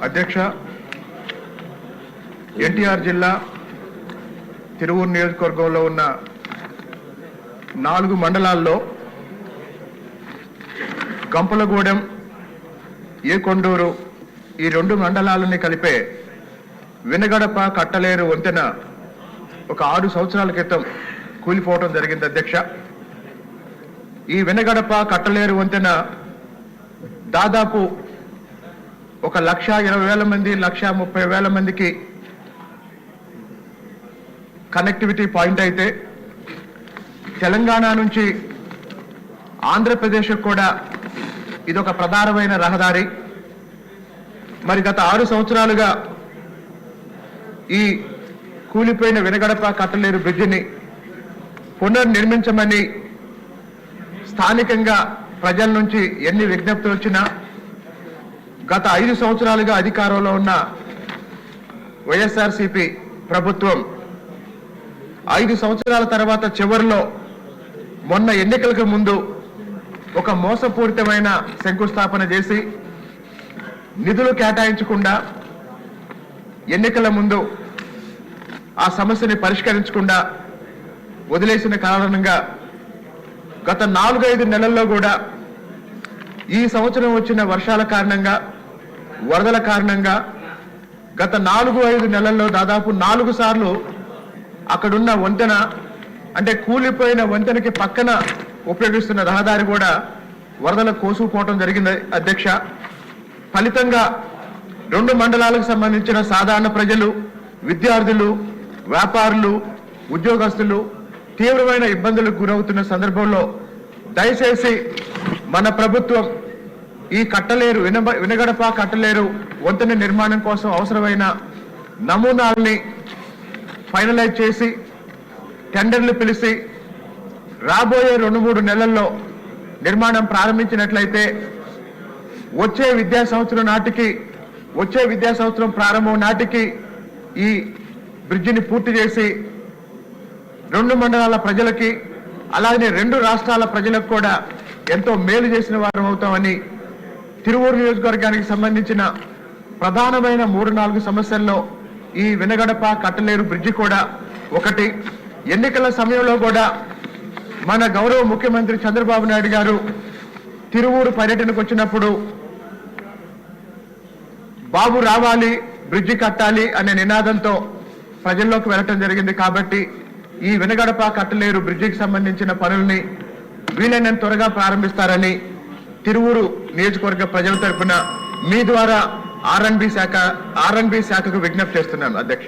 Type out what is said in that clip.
అధ్యక్ష, ఎన్టీఆర్ జిల్లా తిరువూరు నియోజకవర్గంలో ఉన్న 4 మండలాల్లో గంపలగూడెం, ఏకొండూరు ఈ 2 మండలాలని కలిపే వినగడప కట్టలేరు వంతెన ఒక 6 సంవత్సరాల క్రితం కూలిపోవడం జరిగింది. అధ్యక్ష, ఈ వినగడప కట్టలేరు వంతెన దాదాపు 1,20,000 మంది 1,30,000 మందికి కనెక్టివిటీ పాయింట్ అయితే తెలంగాణ నుంచి ఆంధ్రప్రదేశ్ కూడా ఇదొక ప్రధానమైన రహదారి. మరి గత 6 సంవత్సరాలుగా ఈ కూలిపోయిన వినగడప కట్టలేరు బ్రిడ్జిని పునర్నిర్మించమని స్థానికంగా ప్రజల నుంచి ఎన్ని విజ్ఞప్తులు వచ్చినా గత 5 సంవత్సరాలుగా అధికారంలో ఉన్న వైఎస్ఆర్సీపీ ప్రభుత్వం 5 సంవత్సరాల తర్వాత చివరిలో మొన్న ఎన్నికలకు ముందు ఒక మోసపూరితమైన శంకుస్థాపన చేసి నిధులు కేటాయించకుండా ఎన్నికల ముందు ఆ సమస్యని పరిష్కరించకుండా వదిలేసిన కారణంగా గత 4-5 నెలల్లో కూడా ఈ సంవత్సరం వచ్చిన వర్షాల కారణంగా వరదల కారణంగా గత 4-5 నెలల్లో దాదాపు 4 సార్లు అక్కడున్న వంతెన అంటే కూలిపోయిన వంతెనకి పక్కన ఉపయోగిస్తున్న రహదారి కూడా వరదలకు కోసుకుపోవడం జరిగింది. అధ్యక్ష, ఫలితంగా 2 మండలాలకు సంబంధించిన సాధారణ ప్రజలు, విద్యార్థులు, వ్యాపారులు, ఉద్యోగస్తులు తీవ్రమైన ఇబ్బందులకు గురవుతున్న సందర్భంలో దయచేసి మన ప్రభుత్వం ఈ కట్టలేరు వినగడప కట్టలేరు వంతెన నిర్మాణం కోసం అవసరమైన నమూనాల్ని ఫైనలైజ్ చేసి టెండర్లు పిలిచి రాబోయే 2-3 నెలల్లో నిర్మాణం ప్రారంభించినట్లయితే వచ్చే విద్యా సంవత్సరం ప్రారంభం నాటికి ఈ బ్రిడ్జిని పూర్తి చేసి 2 మండలాల ప్రజలకి అలాగే 2 రాష్ట్రాల ప్రజలకు కూడా ఎంతో మేలు చేసిన వారం అవుతామని తిరువూరు నియోజకవర్గానికి సంబంధించిన ప్రధానమైన 3-4 సమస్యల్లో ఈ వినగడప కట్టలేరు బ్రిడ్జి కూడా ఒకటి. ఎన్నికల సమయంలో కూడా మన గౌరవ ముఖ్యమంత్రి చంద్రబాబు నాయుడు గారు తిరువూరు పర్యటనకు వచ్చినప్పుడు బాబు రావాలి, బ్రిడ్జి కట్టాలి అనే నినాదంతో ప్రజల్లోకి వెళ్ళటం జరిగింది. కాబట్టి ఈ వినగడప కట్టలేరు బ్రిడ్జికి సంబంధించిన పనుల్ని వీలైనంత త్వరగా ప్రారంభిస్తారని తిరువూరు నియోజకవర్గ ప్రజల తరఫున మీ ద్వారా ఆర్ఎన్బి శాఖకు విజ్ఞప్తి చేస్తున్నాను. అధ్యక్ష.